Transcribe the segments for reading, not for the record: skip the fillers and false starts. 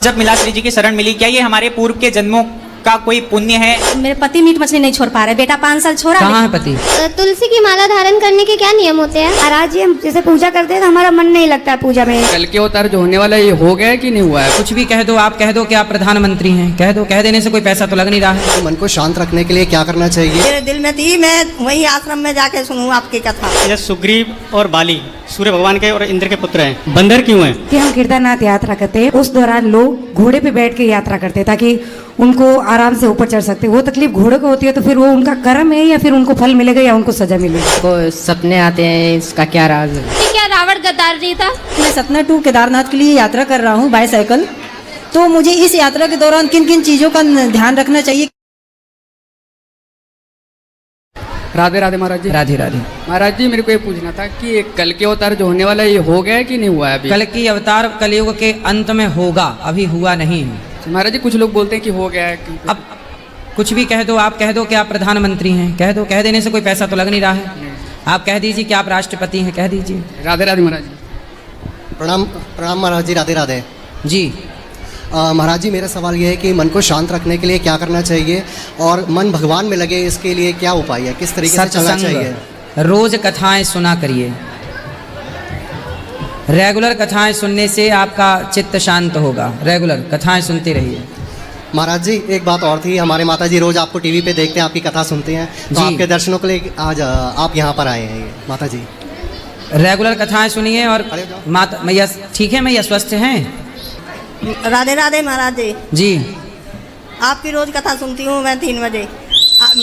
जब मिला श्री जी की शरण मिली, क्या ये हमारे पूर्व के जन्मों का कोई पुण्य है? मेरे पति मीट मछली नहीं छोड़ पा रहे, बेटा 5 साल छोड़ा। कहाँ है पति? तुलसी की माला धारण करने के क्या नियम होते हैं? महाराज जी, हम जैसे पूजा करते हैं तो हमारा मन नहीं लगता है पूजा में। कल के अवतार जो होने वाला है, ये हो गया है कि नहीं हुआ है? कुछ भी कह दो, आप कह दो कि आप प्रधानमंत्री हैं, कह दो, कह देने से कोई पैसा तो लग नहीं रहा है। मन को शांत रखने के लिए क्या करना चाहिए? मेरे दिल में थी, मैं वही आश्रम में जाके सुनूं आपकी कथा। सुग्रीव और बाली सूर्य भगवान के और इंद्र के पुत्र हैं, बंदर क्यों हैं? कि हम केदारनाथ यात्रा करते हैं, उस दौरान लोग घोड़े पे बैठ के यात्रा करते हैं ताकि उनको आराम से ऊपर चढ़ सकते हैं। वो तकलीफ घोड़े को होती है, तो फिर वो उनका कर्म है या फिर उनको फल मिलेगा या उनको सजा मिलेगी? को सपने आते हैं, इसका क्या राज है? क्या रावण गद्दार जी था? मैं सतना टू केदारनाथ के लिए यात्रा कर रहा हूँ बाईसाइकिल। तो मुझे इस यात्रा के दौरान किन किन चीजों का ध्यान रखना चाहिए? राधे राधे महाराज जी। राधे राधे। महाराज जी, मेरे को ये पूछना था कि कल के अवतार जो होने वाला है, ये हो गया है कि नहीं हुआ है अभी? कल की अवतार कलयुग के अंत में होगा, अभी हुआ नहीं है। महाराज जी, कुछ लोग बोलते हैं कि हो गया है। अब कुछ भी कह दो, आप कह दो कि आप प्रधानमंत्री हैं, कह दो, कह देने से कोई पैसा तो लग नहीं रहा है। आप कह दीजिए कि आप राष्ट्रपति हैं, कह दीजिए। राधे राधे महाराज जी। प्रणाम प्रणाम महाराज जी, राधे राधे जी। महाराज जी, मेरा सवाल ये है कि मन को शांत रखने के लिए क्या करना चाहिए और मन भगवान में लगे इसके लिए क्या उपाय है, किस तरीके से चलना चाहिए? रोज कथाएं सुना करिए। रेगुलर कथाएं सुनने से आपका चित्त शांत होगा। रेगुलर कथाएं सुनते रहिए। महाराज जी, एक बात और थी, हमारे माता जी रोज आपको टीवी पे देखते हैं, आपकी कथा सुनते हैं, तो आपके दर्शनों के लिए आज आप यहाँ पर आए हैं माता जी। रेगुलर कथाएं सुनिए और माता मैया ठीक है, मैया स्वस्थ हैं। राधे राधे महाराज जी। जी। आपकी रोज कथा सुनती हूँ मैं 3 बजे।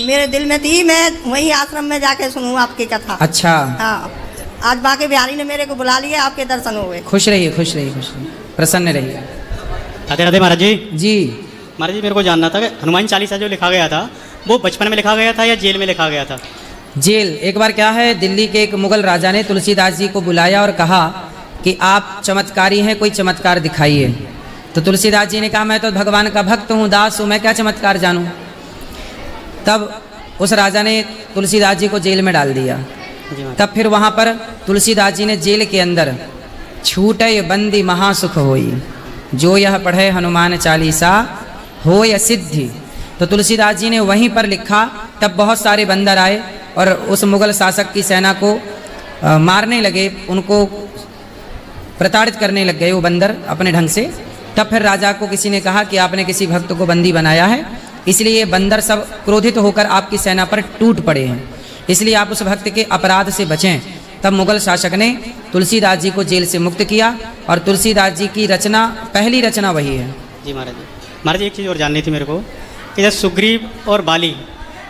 मेरे दिल में थी, मैं वही आश्रम में जाके सुनूं आपकी कथा। अच्छा। हाँ, आज बाके बिहारी ने मेरे को बुला लिया, आपके दर्शन हो गए। खुश रहिए, खुश रहिए, खुश रहिए, प्रसन्न रहिए। राधे राधे महाराज जी। जी महाराज जी, मेरे को जानना था कि हनुमान चालीसा जो लिखा गया था, वो बचपन में लिखा गया था या जेल में लिखा गया था? जेल। एक बार क्या है, दिल्ली के एक मुगल राजा ने तुलसीदास जी को बुलाया और कहा कि आप चमत्कारी हैं, कोई चमत्कार दिखाइए। तो तुलसीदास जी ने कहा, मैं तो भगवान का भक्त हूँ, दास हूँ, मैं क्या चमत्कार जानूँ। तब उस राजा ने तुलसीदास जी को जेल में डाल दिया। तब फिर वहाँ पर तुलसीदास जी ने जेल के अंदर छूटे बंदी महासुख होई, जो यह पढ़े हनुमान चालीसा होय सिद्धि। तो तुलसीदास जी ने वहीं पर लिखा। तब बहुत सारे बंदर आए और उस मुगल शासक की सेना को मारने लगे, उनको प्रताड़ित करने लग गए वो बंदर अपने ढंग से। तब फिर राजा को किसी ने कहा कि आपने किसी भक्त को बंदी बनाया है, इसलिए ये बंदर सब क्रोधित होकर आपकी सेना पर टूट पड़े हैं, इसलिए आप उस भक्त के अपराध से बचें। तब मुगल शासक ने तुलसीदास जी को जेल से मुक्त किया और तुलसीदास जी की रचना, पहली रचना वही है। जी महाराज जी। महाराज जी, एक चीज़ और जाननी थी मेरे को कि जैसे सुग्रीव और बाली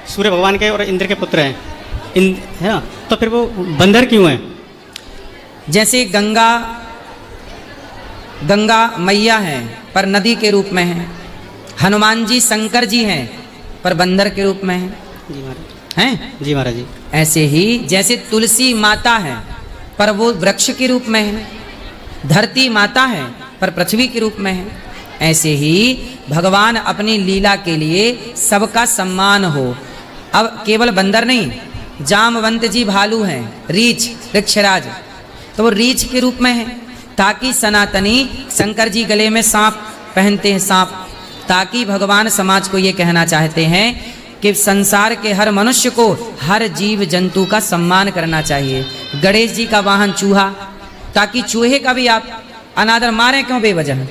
सूर्य भगवान के और इंद्र के पुत्र हैं, है ना, तो फिर वो बंदर क्यों हैं? जैसे गंगा मैया हैं पर नदी के रूप में हैं, हनुमान जी शंकर जी हैं पर बंदर के रूप में हैं। जी महाराज। हैं? जी महाराज जी। ऐसे ही जैसे तुलसी माता है पर वो वृक्ष के रूप में है, धरती माता है पर पृथ्वी के रूप में है, ऐसे ही भगवान अपनी लीला के लिए सबका सम्मान हो। अब केवल बंदर नहीं, जामवंत जी भालू हैं, रीछ वृक्षराज, तो वो रीछ के रूप में है, ताकि सनातनी शंकर जी गले में सांप पहनते हैं, सांप, ताकि भगवान समाज को ये कहना चाहते हैं कि संसार के हर मनुष्य को, हर जीव जंतु का सम्मान करना चाहिए। गणेश जी का वाहन चूहा, ताकि चूहे का भी आप अनादर मारें क्यों बेवजह,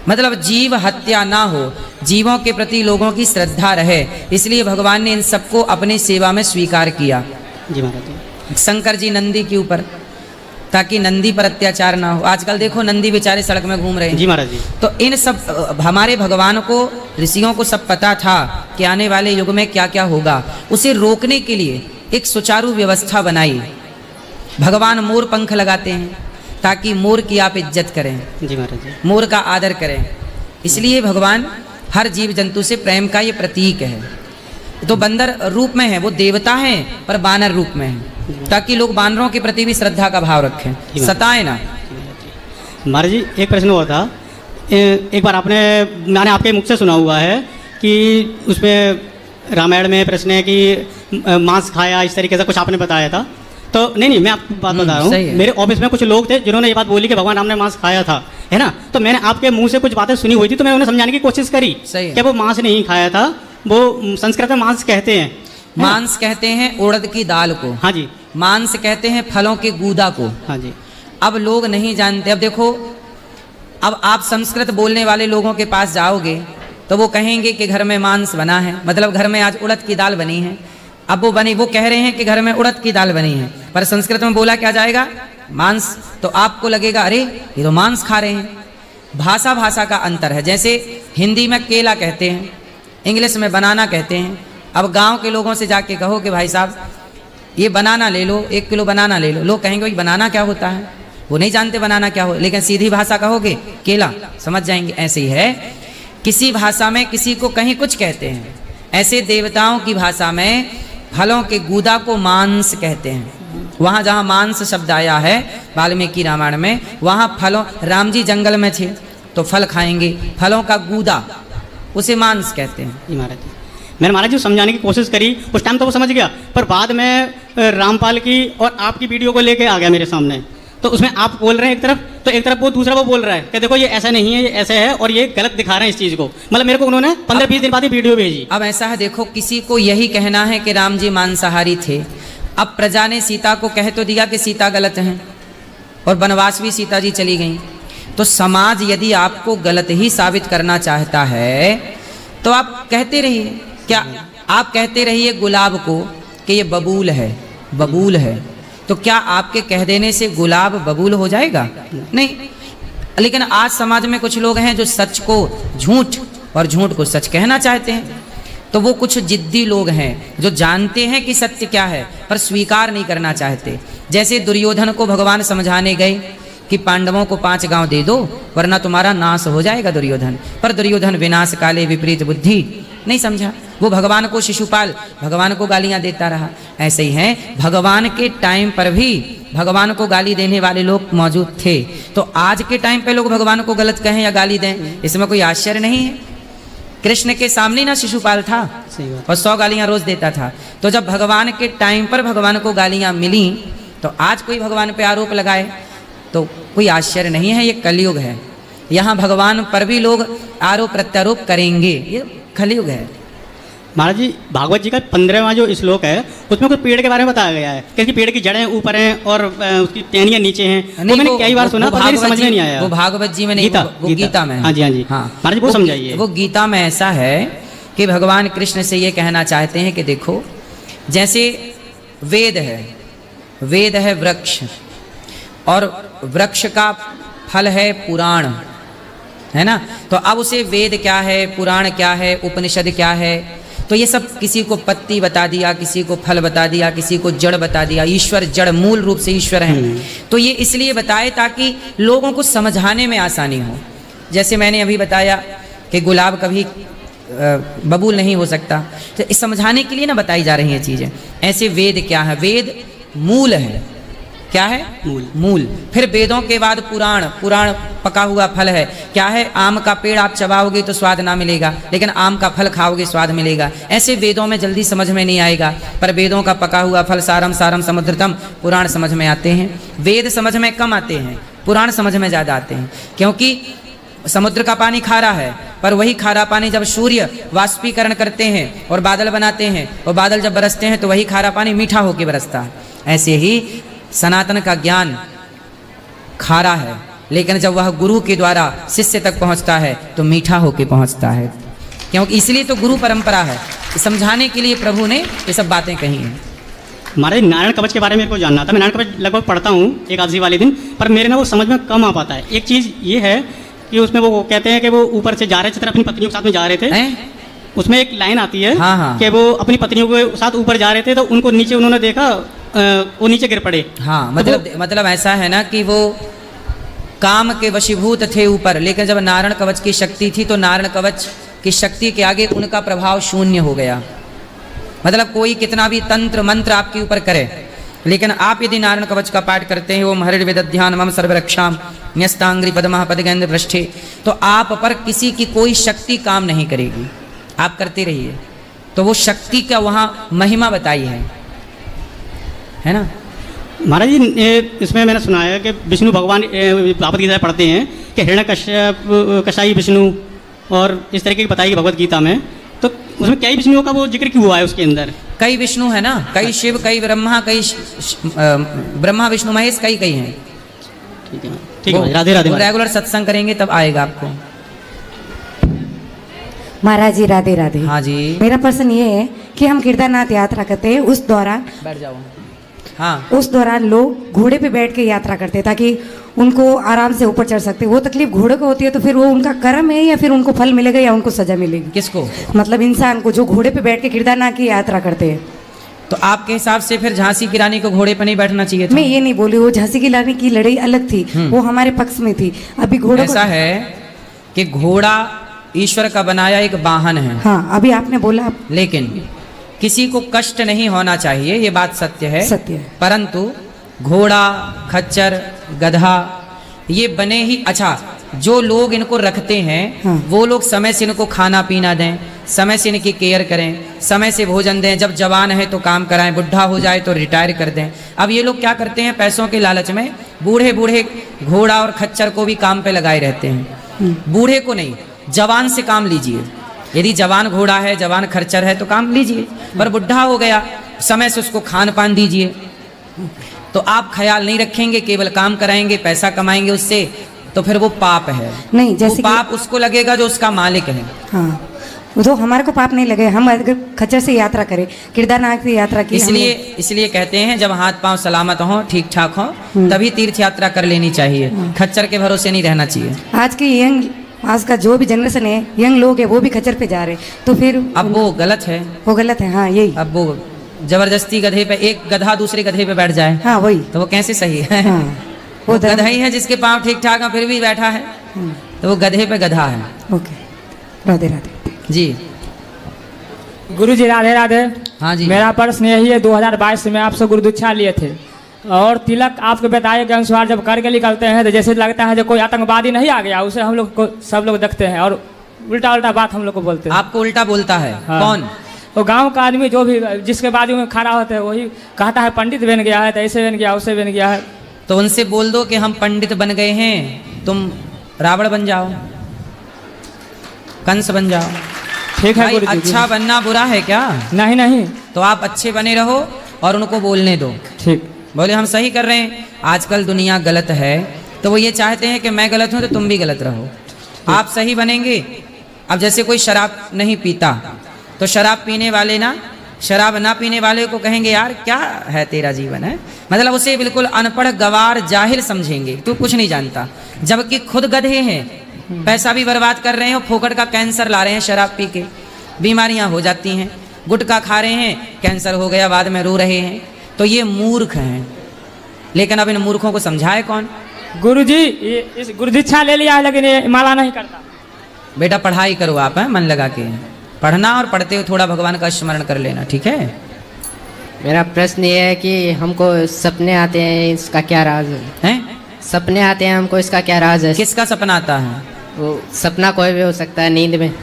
मतलब जीव हत्या ना हो, जीवों के प्रति लोगों की श्रद्धा रहे, इसलिए भगवान ने इन सबको अपनी सेवा में स्वीकार किया। जी महाराज। शंकर जी नंदी के ऊपर, ताकि नंदी पर अत्याचार ना हो। आजकल देखो नंदी बेचारे सड़क में घूम रहे हैं। जी महाराज जी। तो इन सब हमारे भगवान को, ऋषियों को सब पता था कि आने वाले युग में क्या क्या होगा। उसे रोकने के लिए एक सुचारू व्यवस्था बनाई। भगवान मोर पंख लगाते हैं ताकि मोर की आप इज्जत करें। जी महाराज जी। मोर का आदर करें, इसलिए भगवान हर जीव जंतु से प्रेम का ये प्रतीक है। तो बंदर रूप में है, वो देवता है पर बानर रूप में है, ताकि लोग बानरों के प्रति भी श्रद्धा का भाव रखें, सताए ना। महाराज जी, एक प्रश्न हुआ था, एक बार मैंने आपके मुख से सुना हुआ है कि उसमें रामायण में प्रश्न है कि मांस खाया, इस तरीके से कुछ आपने बताया था। तो नहीं मैं आपको बात बता रहा सही है। हूँ, मेरे ऑफिस में कुछ लोग थे जिन्होंने ये बात बोली कि भगवान राम ने मांस खाया था, है ना। तो मैंने आपके मुंह से कुछ बातें सुनी हुई थी, तो मैंने उन्हें समझाने की कोशिश करी सही है। कि वो मांस नहीं खाया था, वो संस्कृत में मांस कहते हैं, है ना? मांस कहते हैं उड़द की दाल को, हाँ जी, मांस कहते हैं फलों के गूदा को। हाँ जी, अब लोग नहीं जानते। अब देखो, अब आप संस्कृत बोलने वाले लोगों के पास जाओगे तो वो कहेंगे कि घर में मांस बना है, मतलब घर में आज उड़द की दाल बनी है। अब वो कह रहे हैं कि घर में उड़द की दाल बनी है, पर संस्कृत में बोला क्या जाएगा? मांस। तो आपको लगेगा अरे ये तो मांस खा रहे हैं। भाषा का अंतर है। जैसे हिंदी में केला कहते हैं, इंग्लिश में बनाना कहते हैं। अब गांव के लोगों से जाके कहो कि भाई साहब ये बनाना ले लो, 1 किलो बनाना ले लो, लोग कहेंगे भाई बनाना क्या होता है, वो नहीं जानते बनाना क्या हो। लेकिन सीधी भाषा कहोगे केला, समझ जाएंगे। ऐसे ही है, किसी भाषा में किसी को कहीं कुछ कहते हैं, ऐसे देवताओं की भाषा में फलों के गूदा को मांस कहते हैं। वहाँ जहाँ मांस शब्द आया है वाल्मीकि रामायण में, वहाँ फलों, राम जी जंगल में थे तो फल खाएंगे, फलों का गूदा उसे मांस कहते हैं। जी महाराज जी, मैंने महाराज जी को समझाने की कोशिश करी, उस टाइम तो वो समझ गया, पर बाद में रामपाल की और आपकी वीडियो को लेके आ गया मेरे सामने। तो उसमें आप बोल रहे हैं एक तरफ, तो एक तरफ वो दूसरा वो बोल रहा है कि देखो ये ऐसा नहीं है, ये ऐसे है, और ये गलत दिखा रहे हैं इस चीज़ को। मतलब मेरे को उन्होंने 15-20 दिन बाद ही वीडियो भेजी। अब ऐसा है, देखो किसी को यही कहना है कि राम जी मांसाहारी थे। अब प्रजा ने सीता को कह तो दिया कि सीता गलत हैं, और वनवास भी सीता जी चली गई। तो समाज यदि आपको गलत ही साबित करना चाहता है तो आप कहते रहिए। क्या आप कहते रहिए गुलाब को कि ये बबूल है, बबूल है, तो क्या आपके कह देने से गुलाब बबूल हो जाएगा? नहीं। लेकिन आज समाज में कुछ लोग हैं जो सच को झूठ और झूठ को सच कहना चाहते हैं। तो वो कुछ जिद्दी लोग हैं जो जानते हैं कि सत्य क्या है पर स्वीकार नहीं करना चाहते। जैसे दुर्योधन को भगवान समझाने गए कि पांडवों को 5 गांव दे दो वरना तुम्हारा नाश हो जाएगा दुर्योधन, पर दुर्योधन विनाश काले विपरीत बुद्धि नहीं समझा। वो भगवान को शिशुपाल, भगवान को गालियां देता रहा। ऐसे ही है, भगवान के टाइम पर भी भगवान को गाली देने वाले लोग मौजूद थे। तो आज के टाइम पे लोग भगवान को गलत कहें या गाली दें, इसमें कोई आश्चर्य नहीं है। कृष्ण के सामने ना शिशुपाल था और 100 गालियां रोज देता था। तो जब भगवान के टाइम पर भगवान को गालियां मिली तो आज कोई भगवान पे आरोप लगाए तो कोई आश्चर्य नहीं है। ये कलयुग है, यहाँ भगवान पर भी लोग आरोप प्रत्यारोप करेंगे, ये कलयुग है। महाराज जी, भागवत जी का 15वां जो श्लोक है उसमें कुछ पेड़ के बारे में बताया गया है कि पेड़ की जड़ें ऊपर हैं और उसकी टहनियां नीचे हैं। वो मैंने कई बार सुना, पर मेरी समझ में नहीं आया। वो भागवत जी में नहीं, वो गीता में है। हाँ जी, हाँ जी, हाँ महाराज जी वो समझाइए। वो गीता में ऐसा है कि भगवान कृष्ण से ये कहना चाहते हैं कि देखो, जैसे वेद है, वेद है वृक्ष, और वृक्ष का फल है पुराण, है ना। तो अब उसे वेद क्या है, पुराण क्या है, उपनिषद क्या है, तो ये सब किसी को पत्ती बता दिया, किसी को फल बता दिया, किसी को जड़ बता दिया। ईश्वर जड़, मूल रूप से ईश्वर है। तो ये इसलिए बताए ताकि लोगों को समझाने में आसानी हो। जैसे मैंने अभी बताया कि गुलाब कभी बबूल नहीं हो सकता, तो इस समझाने के लिए ना बताई जा रही हैं चीज़ें। ऐसे वेद क्या है, वेद मूल है। क्या है? मूल। फिर वेदों के बाद पुराण, पुराण पका हुआ फल है। क्या है? आम का पेड़ आप चबाओगे तो स्वाद ना मिलेगा, लेकिन आम का फल खाओगे स्वाद मिलेगा। ऐसे वेदों में जल्दी समझ में नहीं आएगा, पर वेदों का पका हुआ फल सारम सारम समुद्रतम, पुराण समझ में आते हैं। वेद समझ में कम आते हैं, पुराण समझ में ज़्यादा आते हैं। क्योंकि समुद्र का पानी खारा है, पर वही खारा पानी जब सूर्य वाष्पीकरण करते हैं और बादल बनाते हैं, और बादल जब बरसते हैं तो वही खारा पानी मीठा होकर बरसता है। ऐसे ही सनातन का ज्ञान खारा है, लेकिन जब वह गुरु के द्वारा शिष्य तक पहुंचता है तो मीठा होके पहुंचता है। क्योंकि इसलिए तो गुरु परंपरा है, समझाने के लिए प्रभु ने ये सब बातें कही हैं। महाराज, नारायण कवच के बारे में मेरे को जानना था। मैं नारायण कवच लगभग पढ़ता हूँ एकादशी वाले दिन, पर मेरे ना वो समझ में कम आ पाता है। एक चीज़ ये है कि उसमें वो कहते हैं कि वो ऊपर से जा रहे थे, अपनी पत्नियों के साथ में जा रहे थे। उसमें एक लाइन आती है कि वो अपनी पत्नियों के साथ ऊपर जा रहे थे, तो उनको नीचे उन्होंने देखा, वो नीचे गिर पड़े। हाँ, मतलब ऐसा है ना कि वो काम के वशीभूत थे ऊपर, लेकिन जब नारायण कवच की शक्ति थी तो नारायण कवच की शक्ति के आगे उनका प्रभाव शून्य हो गया। मतलब कोई कितना भी तंत्र मंत्र आपके ऊपर करे, लेकिन आप यदि नारायण कवच का पाठ करते हैं, ओम हरिर्वेद ध्यान मम सर्वरक्षाम न्यस्तांग्री पद्मः पदगेंद्र पृष्ठे, तो आप पर किसी की कोई शक्ति काम नहीं करेगी। आप करते रहिए, तो वो शक्ति का वहाँ महिमा बताई है ना। महाराज जी इसमें मैंने सुना है कि विष्णु भगवान भागवत गीता पढ़ते हैं कि हिरण्यकश्यप कशाई विष्णु और इस तरीके की बताई भगवत गीता में, तो उसमें कई विष्णुओं का वो जिक्र क्यों हुआ है उसके अंदर? कई विष्णु है ना, कई शिव, कई ब्रह्मा, कई ब्रह्मा विष्णु महेश, कई कई हैं। ठीक है, ठीक है, राधे राधे। रेगुलर सत्संग करेंगे तब आएगा आपको। महाराज जी राधे राधे। हाँ जी। मेरा प्रश्न ये है कि हम केदारनाथ यात्रा करते हैं, उस दौरान बैठ जाओ। हाँ, उस दौरान लोग घोड़े पे बैठ के यात्रा करते हैं ताकि उनको आराम से ऊपर चढ़ सकते। वो तकलीफ घोड़े को होती है, तो फिर वो उनका कर्म है या फिर उनको फल मिलेगा या उनको सजा मिलेगी? किसको? मतलब इंसान को जो घोड़े पे बैठ के केदारनाथ की यात्रा करते हैं। तो आपके हिसाब से फिर झांसी की रानी को घोड़े पर नहीं बैठना चाहिए था? मैं ये नहीं बोली, वो झांसी की रानी की लड़ाई अलग थी, वो हमारे पक्ष में थी। अभी घोड़े ऐसा है कि घोड़ा ईश्वर का बनाया एक वाहन है। हाँ, अभी आपने बोला, लेकिन किसी को कष्ट नहीं होना चाहिए, ये बात सत्य है। सत्य है। परंतु घोड़ा, खच्चर, गधा ये बने ही, अच्छा जो लोग इनको रखते हैं हाँ। वो लोग समय से इनको खाना पीना दें, समय से इनकी केयर करें, समय से भोजन दें, जब जवान है तो काम कराएं, बुढ़ा हो जाए तो रिटायर कर दें। अब ये लोग क्या करते हैं, पैसों के लालच में बूढ़े बूढ़े घोड़ा और खच्चर को भी काम पे लगाए रहते हैं। बूढ़े को नहीं, जवान से काम लीजिए। यदि जवान घोड़ा है, जवान खच्चर है तो काम लीजिए, पर बुढ़ा हो गया समय से उसको खान पान दीजिए। तो आप ख्याल नहीं रखेंगे, केवल काम कराएंगे, पैसा कमाएंगे उससे, तो फिर वो पाप है। नहीं, जैसे वो पाप उसको लगेगा जो उसका मालिक है। हाँ, तो हमारे को पाप नहीं लगे। हम अगर खच्चर से यात्रा करें, केदारनाथ की यात्रा की, इसलिए कहते हैं जब हाथ पांव सलामत हो, ठीक ठाक हो, तभी तीर्थ यात्रा कर लेनी चाहिए। खच्चर के भरोसे नहीं रहना चाहिए। आज का जो भी जनरेशन है, यंग लोग है, वो भी खच्चर पे जा रहे, तो फिर अब वो गलत है। वो गलत है। हाँ, यही। अब वो जबरदस्ती गधे पे, एक गधा दूसरे गधे पे बैठ जाए, हाँ वही, तो वो कैसे सही है? हाँ, वो गधा ही है जिसके पांव ठीक ठाक है फिर भी बैठा है, तो वो गधे पे गधा है। ओके, राधे राधे जी। गुरु जी राधे राधे। हाँ जी। मेरा प्रश्न यही है, 2022 में आपसे गुरु दीक्षा लिए थे और तिलक आपके बताए के अनुसार जब करके निकलते हैं तो जैसे लगता है जो कोई आतंकवादी नहीं आ गया, उसे हम लोग को सब लोग देखते हैं और उल्टा उल्टा बात हम लोग को बोलते हैं। आपको उल्टा बोलता है? हाँ। कौन? वो गांव का आदमी जो भी जिसके बाजू में खड़ा होता है वही कहता है पंडित बन गया है, तो ऐसे बन गया, उससे बन गया है। तो उनसे बोल दो कि हम पंडित बन गए हैं, तुम रावण बन जाओ, कंस बन जाओ। ठीक है भाई, गुरु जी। अच्छा बनना बुरा है क्या? नहीं नहीं, तो आप अच्छे बने रहो और उनको बोलने दो। ठीक, बोले हम सही कर रहे हैं। आजकल दुनिया गलत है तो वो ये चाहते हैं कि मैं गलत हूं तो तुम भी गलत रहो। आप सही बनेंगे। अब जैसे कोई शराब नहीं पीता तो शराब पीने वाले ना, शराब ना पीने वाले को कहेंगे यार क्या है तेरा जीवन है, मतलब उसे बिल्कुल अनपढ़ गवार जाहिल समझेंगे, तू कुछ नहीं जानता। जबकि खुद गधे हैं, पैसा भी बर्बाद कर रहे हैं और फोकट का कैंसर ला रहे हैं शराब पी के, बीमारियां हो जाती हैं। गुटखा खा रहे हैं, कैंसर हो गया, बाद में रो रहे हैं। तो ये मूर्ख हैं। लेकिन अब इन मूर्खों को समझाए कौन? गुरु जी इस गुरु दीक्षा ले लिया है लेकिन ये माला नहीं करता। बेटा पढ़ाई करो आप, हैं मन लगा के पढ़ना, और पढ़ते हुए थोड़ा भगवान का स्मरण कर लेना, ठीक है? मेरा प्रश्न ये है कि हमको सपने आते हैं, इसका क्या राज है? हैं? सपने आते हैं हमको, इसका क्या राज है? किसका सपना आता है? वो सपना कोई भी हो सकता है, नींद में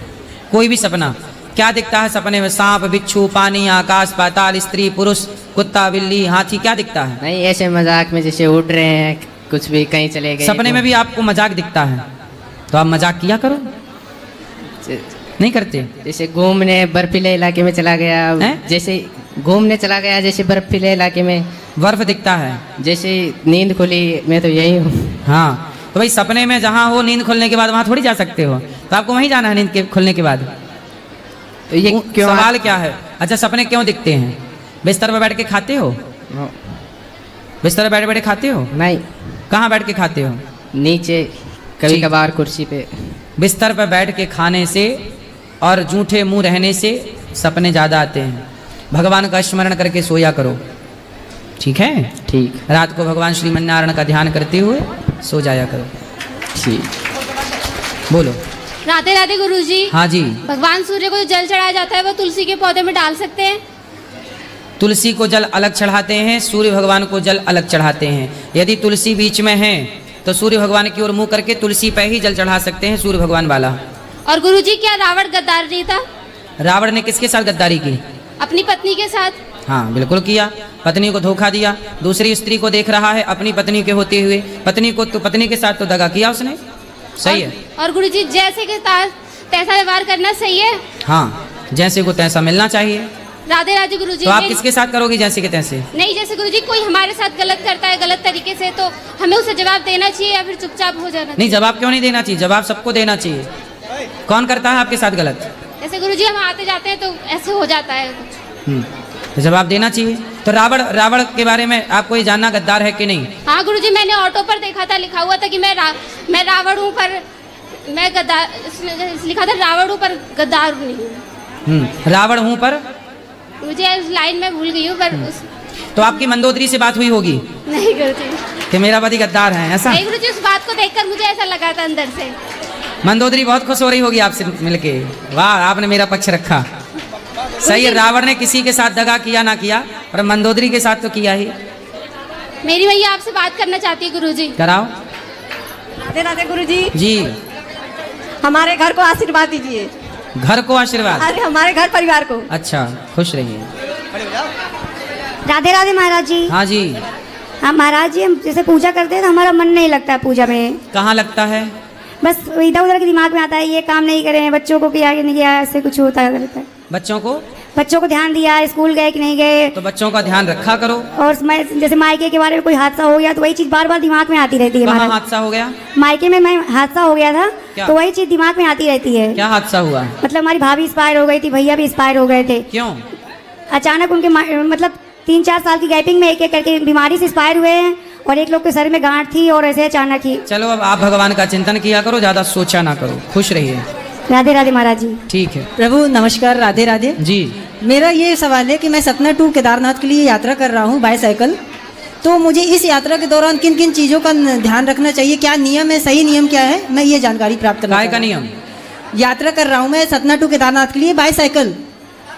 कोई भी सपना। क्या दिखता है सपने में? सांप, बिच्छू, पानी, आकाश, पाताल, स्त्री, पुरुष, कुत्ता, बिल्ली, हाथी, क्या दिखता है? नहीं, ऐसे मजाक में जैसे उड़ रहे हैं, कुछ भी कहीं चले गए। सपने में भी आपको मजाक दिखता है तो आप मजाक किया करो। नहीं करते? जैसे घूमने बर्फीले इलाके में चला गया, जैसे घूमने चला गया, जैसे बर्फीले इलाके में बर्फ दिखता है, जैसे नींद खुली, मैं तो यही हूँ। हाँ, तो भाई सपने में जहाँ हो नींद खुलने के बाद वहाँ थोड़ी जा सकते हो, तो आपको वहीं जाना है नींद के खुलने के बाद। तो ये क्यों? सवाल क्या है? अच्छा, सपने क्यों दिखते हैं? बिस्तर पर बैठ के खाते हो? बिस्तर पर बैठे बैठे खाते हो? नहीं। कहाँ बैठ के खाते हो? नीचे, कभी कभार कुर्सी पे। बिस्तर पर बैठ के खाने से और जूठे मुंह रहने से सपने ज़्यादा आते हैं। भगवान का स्मरण करके सोया करो, ठीक है? ठीक। रात को भगवान श्रीमन्नारायण का ध्यान करते हुए सो जाया करो। ठीक। बोलो। राधे राधे गुरुजी। हाँ जी। भगवान सूर्य को जो जल चढ़ाया जाता है वो तुलसी के पौधे में डाल सकते हैं? तुलसी को जल अलग चढ़ाते हैं, सूर्य भगवान को जल अलग चढ़ाते हैं। यदि तुलसी बीच में है तो सूर्य भगवान की ओर मुंह करके तुलसी पे ही जल चढ़ा सकते हैं, सूर्य भगवान वाला। और गुरुजी क्या रावण गद्दार नहीं था? रावण ने किसके साथ गद्दारी की? अपनी पत्नी के साथ। हाँ बिल्कुल किया, पत्नी को धोखा दिया, दूसरी स्त्री को देख रहा है अपनी पत्नी के होते हुए, पत्नी के साथ तो दगा किया उसने, सही है। और गुरुजी जैसे के साथ तैसा व्यवहार करना सही है। हाँ जैसे को तैसा मिलना चाहिए। राधे राधे गुरुजी। तो आप किसके साथ करोगी जैसे के तैसे? नहीं, जैसे गुरुजी कोई हमारे साथ गलत करता है गलत तरीके से, तो हमें उसे जवाब देना चाहिए या फिर चुपचाप हो जाना? नहीं, जवाब क्यों नहीं देना चाहिए, जवाब सबको देना चाहिए। कौन करता है आपके साथ गलत? जैसे गुरुजी हम आते जाते हैं तो ऐसे हो जाता है कुछ। तो जवाब देना चाहिए। तो रावण के बारे में आपको ये जानना गद्दार है कि नहीं? हाँ गुरुजी, मैंने ऑटो पर देखा था, लिखा हुआ था कि मैं रावण हूँ पर मैं गद्दार, लिखा था रावण हूँ पर गद्दार नहीं हूँ। रावण हूँ पर, मुझे उस लाइन में भूल गई हूँ पर तो आपकी मंदोदरी से बात हुई होगी? नहीं गुरुजी, कि मेरा पति गद्दार है, ऐसा? नहीं गुरुजी, उस बात को देखकर मुझे ऐसा लगा था अंदर से। मंदोदरी बहुत खुश हो रही होगी आपसे मिलके, वाह आपने मेरा पक्ष रखा। सही है, रावण ने किसी के साथ दगा किया ना किया, पर मंदोदरी के साथ तो किया ही। मेरी भैया आपसे बात करना चाहती है गुरुजी। कराओ। राधे राधे गुरुजी। जी, हमारे घर को आशीर्वाद दीजिए। घर को आशीर्वाद? अरे हमारे घर परिवार को। अच्छा, खुश रहिए। राधे राधे महाराज जी। हाँ जी। हाँ महाराज जी, हम जैसे पूजा करते हैं तो हमारा मन नहीं लगता है पूजा में। कहाँ लगता है? बस इधर उधर के दिमाग में आता है, ये काम नहीं करे, बच्चों को किया कि नहीं किया, ऐसे कुछ होता रहता है। बच्चों को ध्यान दिया, स्कूल गए कि नहीं गए, तो बच्चों का ध्यान रखा करो। और जैसे मायके के बारे में कोई हादसा हो गया तो वही चीज बार बार दिमाग में आती रहती है। कहाँ हादसा हो गया? मायके में हादसा हो गया था, तो वही चीज दिमाग में आती रहती है। क्या हादसा हुआ? मतलब हमारी भाभी एक्सपायर हो गई थी, भैया भी एक्सपायर हो गए थे। क्यों? अचानक उनके मतलब 3-4 साल की गैपिंग में एक एक करके बीमारी से एक्सपायर हुए हैं, और एक लोग के सर में गांठ थी और ऐसे अचानक ही। चलो अब आप भगवान का चिंतन किया करो, ज्यादा सोचा ना करो, खुश रहिए। राधे राधे महाराज जी। ठीक है प्रभु नमस्कार। राधे राधे जी। मेरा ये सवाल है कि मैं सतना टू केदारनाथ के लिए यात्रा कर रहा हूँ बाईसाइकिल, तो मुझे इस यात्रा के दौरान किन किन चीज़ों का ध्यान रखना चाहिए, क्या नियम है, सही नियम क्या है, मैं ये जानकारी प्राप्त करना का नियम? यात्रा कर रहा हूँ मैं सतना टू केदारनाथ के लिए बाईसाइकिल,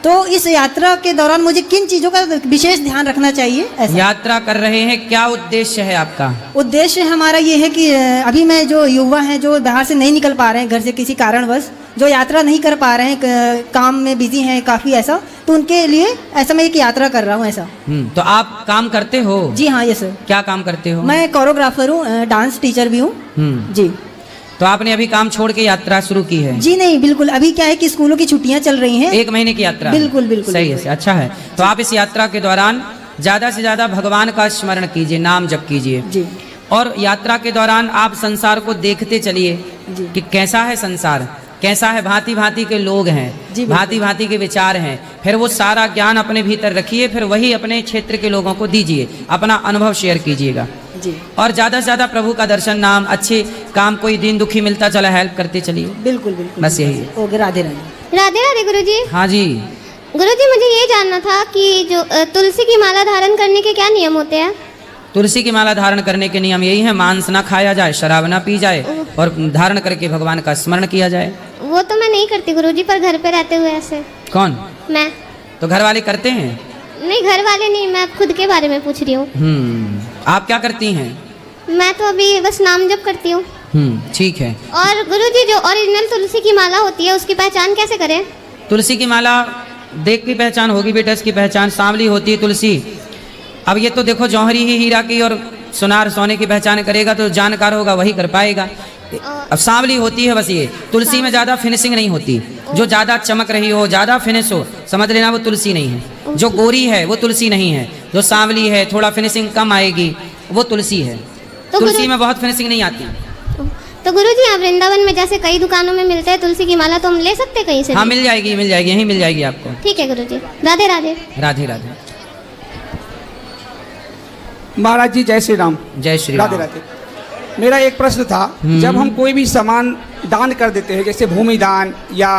तो इस यात्रा के दौरान मुझे किन चीज़ों का विशेष ध्यान रखना चाहिए? ऐसा यात्रा कर रहे हैं, क्या उद्देश्य है आपका? उद्देश्य हमारा ये है कि अभी मैं जो युवा हैं जो बाहर से नहीं निकल पा रहे हैं घर से किसी कारणवश, जो यात्रा नहीं कर पा रहे हैं, काम में बिजी हैं काफ़ी ऐसा, तो उनके लिए ऐसा मैं एक यात्रा कर रहा हूँ ऐसा। तो आप काम करते हो? जी हाँ, ये सर। क्या काम करते हो? मैं कोरियोग्राफर हूँ, डांस टीचर भी हूँ। जी। तो आपने अभी काम छोड़ के यात्रा शुरू की है? जी नहीं, बिल्कुल, अभी क्या है कि स्कूलों की छुट्टियां चल रही हैं। 1 महीने की यात्रा? बिल्कुल बिल्कुल। सही है, अच्छा है। तो आप इस यात्रा के दौरान ज्यादा से ज्यादा भगवान का स्मरण कीजिए, नाम जप कीजिए जी। और यात्रा के दौरान आप संसार को देखते चलिए कि कैसा है संसार, कैसा है, भांति भांति के लोग हैं, भांति भांति के विचार हैं, फिर वो सारा ज्ञान अपने भीतर रखिए, फिर वही अपने क्षेत्र के लोगों को दीजिए, अपना अनुभव शेयर कीजिएगा जी। और ज़्यादा से ज़्यादा प्रभु का दर्शन, नाम, अच्छे काम, कोई दीन दुखी मिलता चला हेल्प करते चलिए। बिल्कुल बिल्कुल, बस यही है। ओके, राधे राधे। राधे राधे गुरुजी। हाँ जी। गुरुजी, मुझे ये जानना था कि जो तुलसी की माला धारण करने के क्या नियम होते हैं? तुलसी की माला धारण करने के नियम यही है, मांस ना खाया जाए, शराब ना पी जाए और धारण करके भगवान का स्मरण किया जाए। वो तो मैं नहीं करती गुरुजी, पर घर पे रहते हुए ऐसे। कौन? मैं। तो घर वाले करते हैं? नहीं, घर वाले नहीं, मैं खुद के बारे में पूछ रही हूँ। आप क्या करती हैं? मैं तो अभी बस नाम जप करती हूँ। ठीक है। और गुरुजी, जो ओरिजिनल तुलसी की माला होती है उसकी पहचान कैसे करें? तुलसी की माला देख की पहचान होगी बेटा, इसकी पहचान सांवली होती है तुलसी। अब ये तो देखो जौहरी ही हीरा की और सुनार सोने की पहचान करेगा तो जानकार होगा वही कर पाएगा। अब सांवली होती है बस, ये तुलसी में ज्यादा फिनिशिंग नहीं होती, जो ज्यादा चमक रही हो, ज्यादा फिनिश हो, समझ लेना वो तुलसी नहीं है। जो गोरी है वो तुलसी नहीं है, जो सांवली है थोड़ा फिनिशिंग कम आएगी वो तुलसी है। तुलसी में बहुत फिनिशिंग नहीं आती। तो गुरुजी, यहाँ वृंदावन में जैसे कई दुकानों में मिलते हैं तुलसी की माला, तो हम ले सकते कहीं से? हाँ मिल जाएगी, मिल जाएगी, यहीं मिल जाएगी आपको। ठीक है गुरुजी। राधे राधे। राधे राधे। महाराज जी जय श्री राम। जय श्री राम। राधे राधे। मेरा एक प्रश्न था, जब हम कोई भी सामान दान कर देते हैं, जैसे भूमि दान या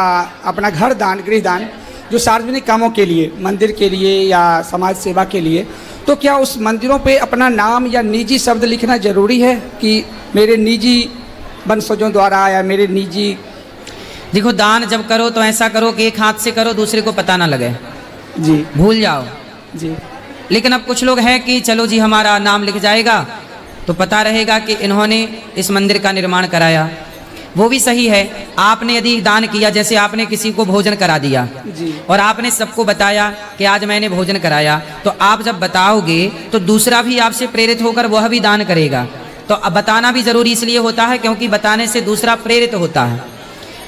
अपना घर दान, गृह दान, जो सार्वजनिक कामों के लिए, मंदिर के लिए या समाज सेवा के लिए, तो क्या उस मंदिरों पे अपना नाम या निजी शब्द लिखना जरूरी है कि मेरे निजी वंशजों द्वारा या मेरे निजी? देखो, दान जब करो तो ऐसा करो कि एक हाथ से करो, दूसरे को पता ना लगे जी, भूल जाओ जी। लेकिन अब कुछ लोग हैं कि चलो जी हमारा नाम लिख जाएगा तो पता रहेगा कि इन्होंने इस मंदिर का निर्माण कराया, वो भी सही है। आपने यदि दान किया, जैसे आपने किसी को भोजन करा दिया जी। और आपने सबको बताया कि आज मैंने भोजन कराया, तो आप जब बताओगे तो दूसरा भी आपसे प्रेरित होकर वह भी दान करेगा। तो अब बताना भी जरूरी इसलिए होता है क्योंकि बताने से दूसरा प्रेरित होता है।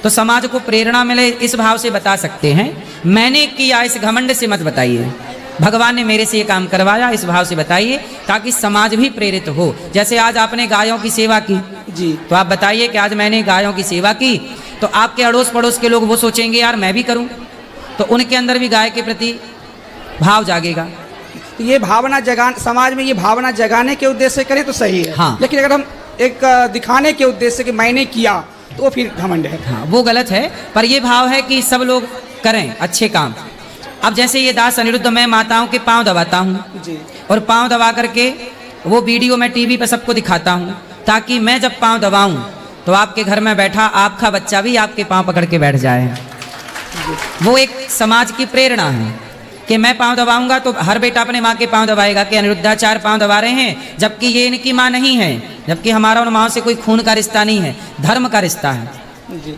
तो समाज को प्रेरणा मिले इस भाव से बता सकते हैं। मैंने किया इस घमंड से मत बताइए, भगवान ने मेरे से ये काम करवाया इस भाव से बताइए, ताकि समाज भी प्रेरित हो। जैसे आज आपने गायों की सेवा की जी, तो आप बताइए कि आज मैंने गायों की सेवा की, तो आपके अड़ोस पड़ोस के लोग वो सोचेंगे यार मैं भी करूं, तो उनके अंदर भी गाय के प्रति भाव जागेगा। तो ये भावना समाज में ये भावना जगाने के उद्देश्य से करें तो सही है। हाँ। लेकिन अगर हम एक दिखाने के उद्देश्य से कि मैंने किया तो फिर घमंड है। हाँ, वो गलत है। पर ये भाव है कि सब लोग करें अच्छे काम। अब जैसे ये दास अनिरुद्ध, मैं माताओं के पांव दबाता हूँ जी, और पांव दबा करके वो वीडियो मैं टीवी पर सबको दिखाता हूँ, ताकि मैं जब पांव दबाऊं तो आपके घर में बैठा आपका बच्चा भी आपके पांव पकड़ के बैठ जाए। वो एक समाज की प्रेरणा है कि मैं पांव दबाऊंगा तो हर बेटा अपने माँ के पांव दबाएगा कि अनिरुद्धाचार्य पांव दबा रहे हैं, जबकि ये इनकी माँ नहीं है, जबकि हमारा उन माँ से कोई खून का रिश्ता नहीं है, धर्म का रिश्ता है।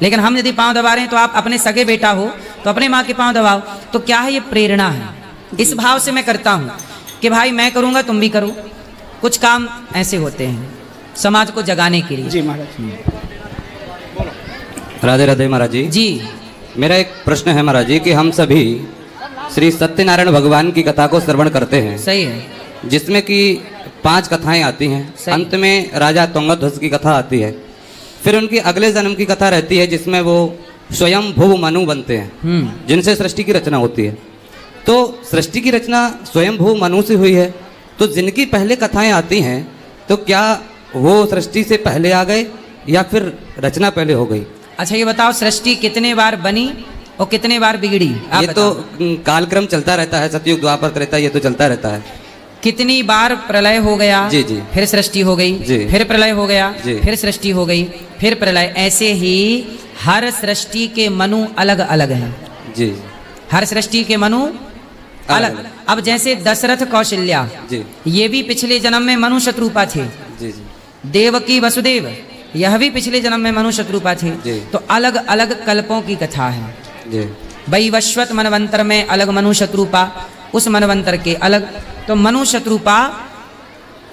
लेकिन हम यदि पांव दबा रहे हैं तो आप अपने सगे बेटा हो तो अपने माँ के पांव दबाओ। तो क्या है, ये प्रेरणा है। इस भाव से मैं करता हूँ कि भाई मैं करूँगा तुम भी करो। कुछ काम ऐसे होते हैं समाज को जगाने के लिए। जी महाराज। राधे राधे महाराज जी। जी, मेरा एक प्रश्न है महाराज जी कि हम सभी श्री सत्यनारायण भगवान की कथा को श्रवण करते हैं। सही है। जिसमें कि 5 कथाएं आती हैं। अंत में राजा तुंगध्वज की कथा आती है, फिर उनकी अगले जन्म की कथा रहती है जिसमें वो स्वयं भू मनु बनते हैं, जिनसे सृष्टि की रचना होती है। तो सृष्टि की रचना स्वयं भू मनु से हुई है, तो जिनकी पहले कथाएं आती हैं तो क्या वो सृष्टि से पहले आ गए या फिर रचना पहले हो गई? अच्छा ये बताओ, सृष्टि कितने बार बनी और कितने बार बिगड़ी? ये तो कालक्रम चलता रहता है, सतयुग द्वापर त्रेता, ये तो चलता रहता है। कितनी बार प्रलय हो गया, जी जी, फिर सृष्टि हो गई, जी, फिर प्रलय हो गया, जी, फिर सृष्टि हो गई, फिर प्रलय। ऐसे ही हर सृष्टि के मनु अलग अलग हैं। जी, हर सृष्टि के मनु अलग। अब जैसे दशरथ कौशल्या, जी, ये भी पिछले जन्म में मनु शत्रुपा थे। जी जी। देवकी वसुदेव, यह भी पिछले जन्म में मनु शत्रुपा थे। तो अलग अलग कल्पों की कथा है। जी। वैवस्वत मनवंतर में अलग मनु शत्रुपा, उस मनवंतर के अलग। तो मनु शत्रुपा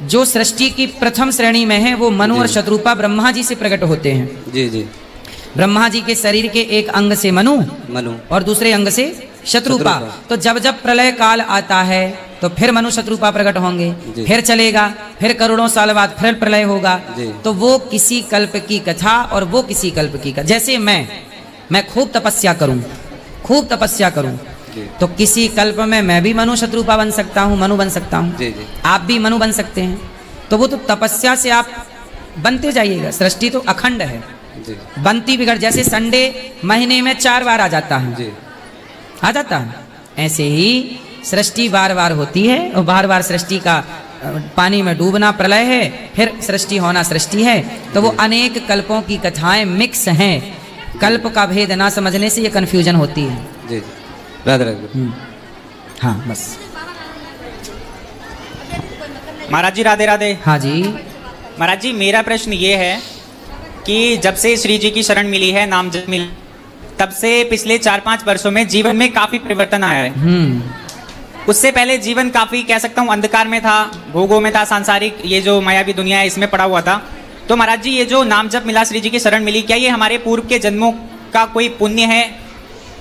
जो सृष्टि की प्रथम श्रेणी में है, वो मनु और शत्रुपा ब्रह्मा जी से प्रकट होते हैं। जी जी। ब्रह्मा जी के शरीर के एक अंग से मनु और दूसरे अंग से शत्रुपा। तो जब जब प्रलय काल आता है तो फिर मनु शत्रुपा प्रकट होंगे, फिर चलेगा, फिर करोड़ों साल बाद फिर प्रलय होगा। तो वो किसी कल्प की कथा और वो किसी कल्प की कथा। जैसे मैं खूब तपस्या करूं, खूब तपस्या करूं, तो किसी कल्प में मैं भी मनु शत्रुपा बन सकता हूं, मनु बन सकता हूं, आप भी मनु बन सकते हैं। तो वो तो तपस्या से आप बनते जाइएगा। सृष्टि तो अखंड है, बनती बिगड़। जैसे संडे महीने में 4 बार आ जाता है, आ जाता है, ऐसे ही सृष्टि बार बार होती है और बार बार सृष्टि का पानी में डूबना प्रलय है, फिर सृष्टि होना सृष्टि है। तो वो अनेक कल्पों की कथाएं मिक्स हैं। कल्प का भेद ना समझने से ये कंफ्यूजन होती है। जी, राधे राधे। हाँ बस। महाराज जी राधे राधे। हाँ जी महाराज जी, मेरा प्रश्न ये है कि जब से श्री जी की शरण मिली है, नाम जप मिला, तब से पिछले 4-5 वर्षों में जीवन में काफी परिवर्तन आया है। उससे पहले जीवन काफी, कह सकता हूँ, अंधकार में था, भोगों में था, सांसारिक ये जो मायावी दुनिया है इसमें पड़ा हुआ था। तो महाराज जी, ये जो नाम जप मिला, श्री जी की शरण मिली, क्या ये हमारे पूर्व के जन्मों का कोई पुण्य है?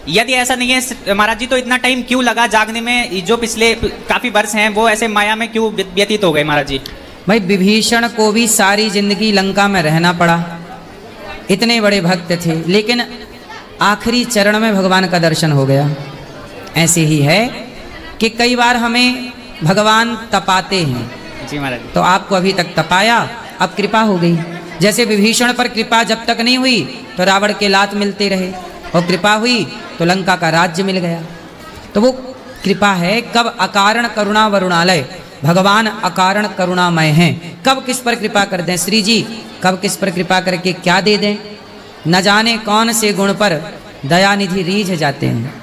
यदि ऐसा नहीं है महाराज जी, तो इतना टाइम क्यों लगा जागने में? जो पिछले काफी वर्ष हैं वो ऐसे माया में क्यों व्यतीत हो गए महाराज जी? भाई, विभीषण को भी सारी जिंदगी लंका में रहना पड़ा, इतने बड़े भक्त थे, लेकिन आखिरी चरण में भगवान का दर्शन हो गया। ऐसे ही है कि कई बार हमें भगवान तपाते हैं। जी महाराज। तो आपको अभी तक तपाया, अब कृपा हो गई। जैसे विभीषण पर कृपा जब तक नहीं हुई तो रावण के लात मिलते रहे, और कृपा हुई तो लंका का राज्य मिल गया। तो वो कृपा है। कब अकारण करुणा वरुणालय, भगवान अकारण करुणामय हैं। कब किस पर कृपा कर दें श्री जी, कब किस पर कृपा करके क्या दे दें, न जाने कौन से गुण पर दयानिधि रीझ जाते हैं।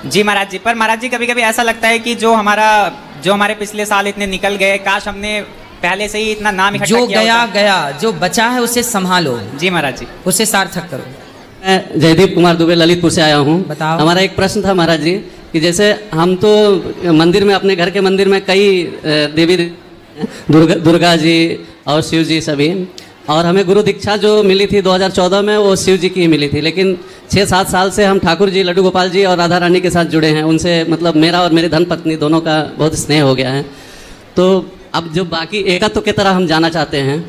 जी महाराज जी, पर महाराज जी कभी कभी ऐसा लगता है कि जो हमारे पिछले साल इतने निकल गए, काश हमने पहले से ही इतना नाम इकट्ठा जो किया गया होता। गया, जो बचा है उसे संभालो। जी महाराज जी। उसे सार्थक करो। मैं जयदीप कुमार दुबे ललितपुर से आया हूँ। बताओ। हमारा एक प्रश्न था महाराज जी कि जैसे हम तो मंदिर में, अपने घर के मंदिर में कई देवी, दुर्गा जी और शिव जी सभी, और हमें गुरु दीक्षा जो मिली थी 2014 में वो शिव जी की ही मिली थी, लेकिन 6-7 साल से हम ठाकुर जी, लड्डू गोपाल जी और राधा रानी के साथ जुड़े हैं। उनसे मतलब मेरा और मेरी धर्मपत्नी दोनों का बहुत स्नेह हो गया है। तो अब जो बाकी एकत्व की तरह हम जाना चाहते हैं,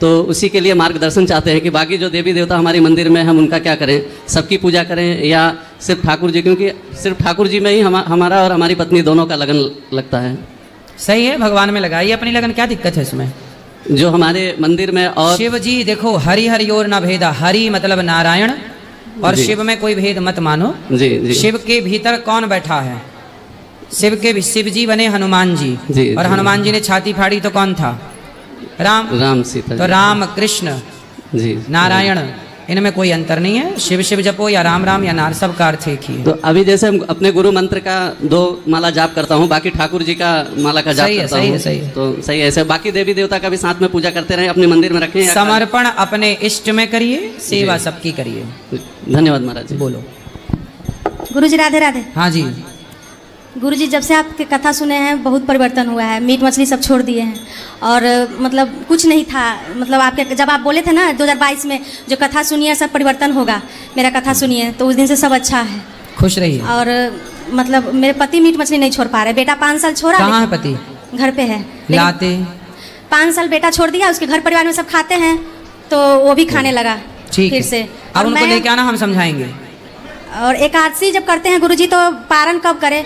तो उसी के लिए मार्गदर्शन चाहते हैं कि बाकी जो देवी देवता हमारी मंदिर में हम उनका क्या करें, सबकी पूजा करें या सिर्फ ठाकुर जी, क्योंकि सिर्फ ठाकुर जी में ही हमारा और हमारी पत्नी दोनों का लगन लगता है। सही है, भगवान में लगाइए अपनी लगन, क्या दिक्कत है इसमें? जो हमारे मंदिर में और शिव जी देखो, हरि हरि और न भेदा, हरि मतलब नारायण और जी। शिव में कोई भेद मत मानो। जी जी। शिव के भीतर कौन बैठा है? शिव जी बने हनुमान जी, जी, और जी। हनुमान जी ने छाती फाड़ी तो कौन था? राम सीता तो जी। राम कृष्ण जी नारायण, इनमें कोई अंतर नहीं है। शिव शिव जपो या राम राम या नार, सब का अर्थ एक ही है। तो अभी जैसे हम अपने गुरु मंत्र का 2 माला जाप करता हूँ, बाकी ठाकुर जी का माला का जाप सही है, करता सही हूँ। है, सही है। तो सही है। ऐसे बाकी देवी देवता का भी साथ में पूजा करते रहे, अपने मंदिर में रखें या समर्पण अपने इष्ट में करिए, सेवा जी। सबकी करिए। धन्यवाद महाराज जी। बोलो। गुरुजी राधे राधे। हाँ जी। गुरुजी जब से आपकी कथा सुने हैं बहुत परिवर्तन हुआ है, मीट मछली सब छोड़ दिए हैं और मतलब कुछ नहीं था। मतलब आपके जब आप बोले थे ना 2022 में जो कथा सुनिए सब परिवर्तन होगा, मेरा कथा सुनिए, तो उस दिन से सब अच्छा है। खुश रहिए। और मतलब मेरे पति मीट मछली नहीं छोड़ पा रहे। बेटा 5 साल छोड़ा, कहाँ है पति? घर पे है। लाते 5 साल बेटा छोड़ दिया, उसके घर परिवार में सब खाते हैं तो वो भी खाने लगा ठीक फिर है। से। अब और उनको मैं लेके आना, हम समझाएंगे। और एकादशी जब करते हैं गुरुजी तो पारण कब करे?